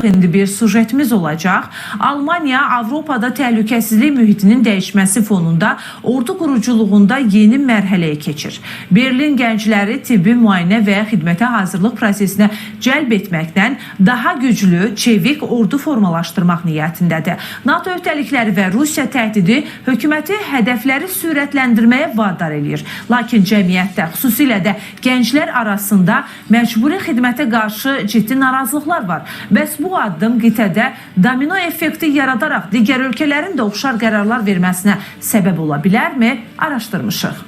İndi bir sujetimiz olacaq. Almanya Avropada təhlükəsizlik mühitinin dəyişməsi fonunda ordu quruculuğunda yeni mərhələyə keçir. Berlin gəncləri tibbi müayinə və xidmətə hazırlıq prosesinə cəlb etməkdən daha güclü, çevik ordu formalaşdırmaq niyyətindədir. NATO öhdəlikləri və Rusiya təhdidi hökuməti hədəfləri sürətləndirməyə vadar edir. Lakin cəmiyyətdə, xüsusilə də gənclər arasında məcburi xidmətə qarşı ciddi narazılıqlar var. Bəs bu addım qitədə domino effekti yaradaraq digər ölkələrin də oxşar qərarlar verməsinə səbəb ola bilərmi? Araşdırmışıq.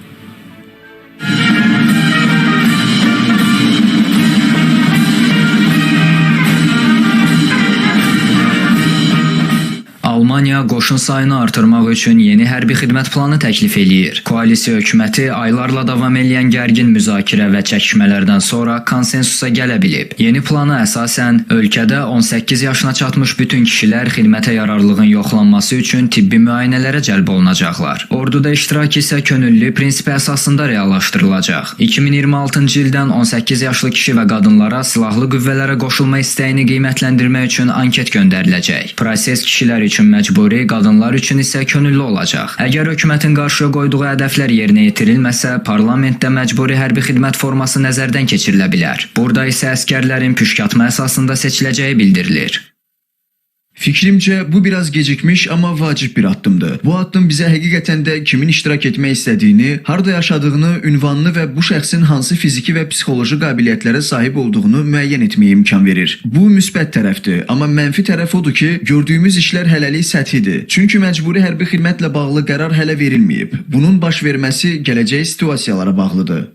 Almanya qoşun sayını artırmaq üçün yeni hərbi xidmət planı təklif eləyir. Koalisiya hökuməti aylarla davam edən gərgin müzakirə və çəkişmələrdən sonra konsensusa gələ bilib. Yeni plana əsasən ölkədə 18 yaşına çatmış bütün kişilər xidmətə yararlılığın yoxlanması üçün tibbi müayinələrə cəlb olunacaqlar. Orduda iştirak isə könüllü prinsipi əsasında reallaşdırılacaq. 2026-cı ildən 18 yaşlı kişi və qadınlara silahlı qüvvələrə qoşulma istəyini qiymətləndirmək üçün anket göndəriləcək. Proses kişilər üçün məcburi, qadınlar üçün isə könüllü olacaq. Əgər hökumətin qarşıya qoyduğu hədəflər yerinə yetirilməsə, parlamentdə məcburi hərbi xidmət forması nəzərdən keçirilə bilər. Burada isə əskərlərin püşkatma əsasında seçiləcəyi bildirilir. Fikrimcə bu biraz gecikmiş amma vacib bir addımdır. Bu addım bizə həqiqətən də kimin iştirak etmək istədiyini, harda yaşadığını, ünvanını və bu şəxsin hansı fiziki və psixoloji qabiliyyətlərə sahib olduğunu müəyyən etməyə imkan verir. Bu müsbət tərəfdir, amma mənfi tərəf odur ki, gördüyümüz işlər hələlik səthidir. Çünki məcburi hərbi xidmətlə bağlı qərar hələ verilməyib. Bunun baş verməsi gələcək situasiyalara bağlıdır.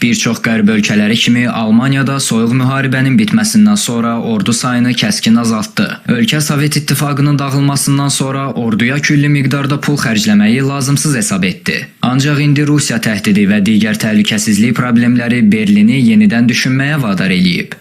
Bir çox qərb ölkələri kimi Almaniyada soyuq müharibənin bitməsindən sonra ordu sayını kəskin azaltdı. Ölkə Sovet İttifaqının dağılmasından sonra orduya külli miqdarda pul xərcləməyi lazımsız hesab etdi. Ancaq indi Rusiya təhdidi və digər təhlükəsizlik problemləri Berlini yenidən düşünməyə vadar eləyib.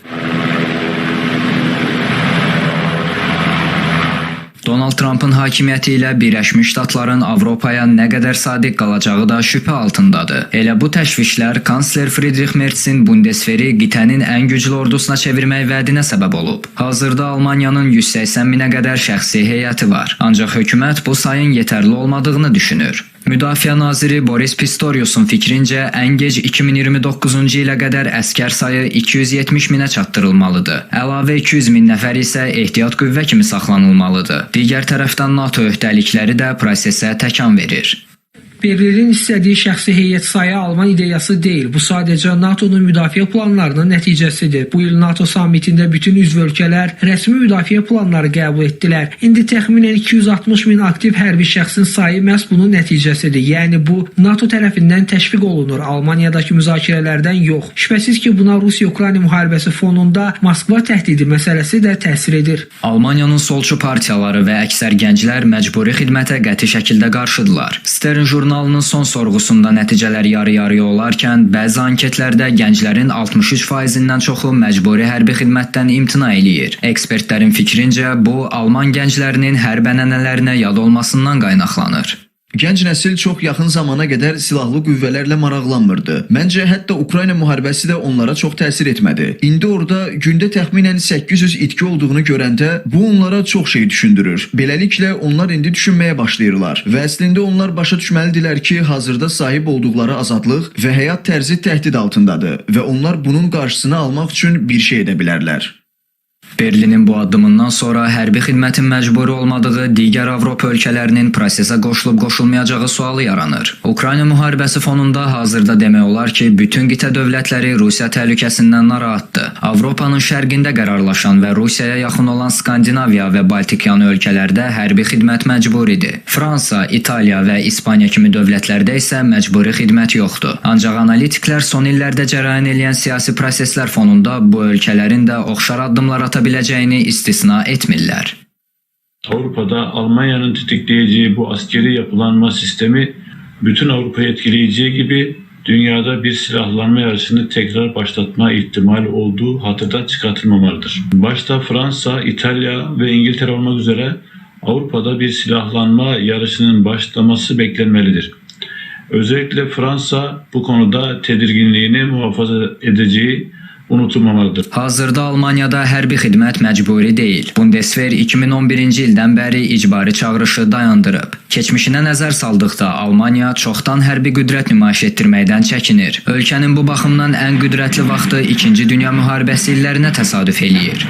Donald Trump'ın hakimiyyəti ilə Birləşmiş Ştatların Avropaya nə qədər sadiq qalacağı da şübhə altındadır. Elə bu təşvişlər kansler Friedrich Merz'in Bundeswehri qitənin ən güclü ordusuna çevirmək vədinə səbəb olub. Hazırda Almaniyanın 180 minə qədər şəxsi heyəti var. Ancaq hökumət bu sayın yetərli olmadığını düşünür. Müdafiə naziri Boris Pistorius'un fikrincə ən gec 2029-cu ilə qədər əskər sayı 270 minə çatdırılmalıdır. Əlavə 200 min nəfər isə ehtiyat qüvvə kimi saxlanılmalıdır. Digər tərəfdən NATO öhdəlikləri də prosesə təkan verir. Berlinin istədiyi şəxsi heyət sayı Alman ideyası deyil. Bu sadəcə NATO'nun müdafiə planlarının nəticəsidir. Bu il NATO sammitində bütün üzv ölkələr rəsmi müdafiə planları qəbul etdilər. İndi təxminən 260 min aktiv hərbi şəxsin sayı məhz bunun nəticəsidir. Yəni bu NATO tərəfindən təşviq olunur, Almaniyadakı müzakirələrdən yox. Şübhəsiz ki, buna Rusiya-Ukrayna müharibəsi fonunda Moskva təhdidi məsələsi də təsir edir. Almaniyanın solçu partiyaları və əksər gənclər məcburi xidmətə qəti şəkildə qarşıdırlar. Stern jurnalının son sorğusunda nəticələr yarı-yarıya olarkən, bəzi anketlərdə gənclərin 63%-dən çoxu məcburi hərbi xidmətdən imtina eləyir. Ekspertlərin fikrincə, bu Alman gənclərinin hərb ənənələrinə yad olmasından qaynaqlanır. Gənc nəsil çox yaxın zamana qədər silahlı qüvvələrlə maraqlanmırdı. Məncə hətta Ukrayna müharibəsi də onlara çox təsir etmədi. İndi orada gündə təxminən 800 itki olduğunu görəndə bu onlara çox şey düşündürür. Beləliklə onlar indi düşünməyə başlayırlar və əslində onlar başa düşməlidirlər ki, hazırda sahib olduqları azadlıq və həyat tərzi təhdid altındadır və onlar bunun qarşısını almaq üçün bir şey edə bilərlər. Berlinin bu addımından sonra hərbi xidmətin məcburi olmadığı digər Avropa ölkələrinin prosesə qoşulub-qoşulmayacağı sualı yaranır. Ukrayna müharibəsi fonunda hazırda demək olar ki, bütün qitə dövlətləri Rusiya təhlükəsindən narahatdır. Avropanın şərqində qərarlaşan və Rusiyaya yaxın olan Skandinaviya və Baltikyanı ölkələrdə hərbi xidmət məcburidir. Fransa, İtaliya və İspaniya kimi dövlətlərdə isə məcburi xidmət yoxdur. Ancaq analitiklər son illərdə cərəyan edən siyasi proseslər fonunda bu ölkələrin də oxşar addımlar ata biləcəyini istisna etmirlər. Avrupa'da Almanya'nın tetikleyeceği bu askeri yapılanma sistemi bütün Avrupa'yı etkileyeceği gibi dünyada bir silahlanma yarışını tekrar başlatma ihtimali olduğu hatırdan çıkartılmamalıdır. Başta Fransa, İtalya ve İngiltere olmak üzere Avrupa'da bir silahlanma yarışının başlaması beklenmelidir. Özellikle Fransa bu konuda tedirginliğini muhafaza edeceği unutulmamalıdır. Hazırda Almaniyada hərbi xidmət məcburi deyil. Bundeswehr 2011-ci ildən bəri icbari çağırışı dayandırıb. Keçmişinə nəzər saldıqda Almaniya çoxdan hərbi qüdrət nümayiş etdirməkdən çəkinir. Ölkənin bu baxımdan ən qüdrətli vaxtı 2-ci Dünya müharibəsi illərinə təsadüf eləyir.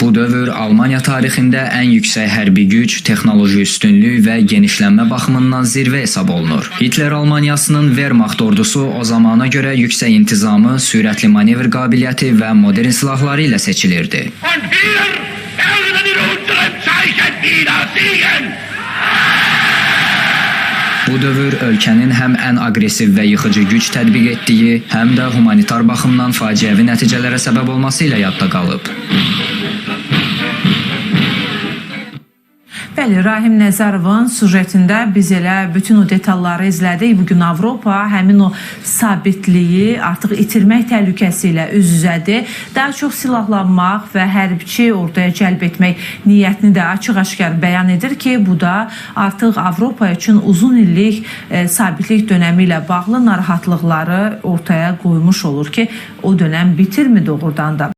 Bu dövr Almaniya tarixində ən yüksək hərbi güc, texnoloji üstünlük və genişlənmə baxımından zirvə hesab olunur. Hitler Almaniyasının Wehrmacht ordusu o zamana görə yüksək intizamı, sürətli manevr qabiliyyəti və modern silahları ilə seçilirdi. Bu dövr ölkənin həm ən aqressiv və yıxıcı güc tətbiq etdiyi, həm də humanitar baxımdan faciəvi nəticələrə səbəb olması ilə yadda qalıb. Bəli, Rahim Nəzərovun sujetində biz elə bütün o detalları izlədik. Bugün Avropa həmin o sabitliyi artıq itirmək təhlükəsi ilə üz-üzədir. Daha çox silahlanmaq və hərbçi orduya cəlb etmək niyyətini də açıq-aşkar bəyan edir ki, bu da artıq Avropa üçün uzun illik sabitlik dönəmi ilə bağlı narahatlıqları ortaya qoymuş olur ki, o dönəm bitirmi doğrudan da?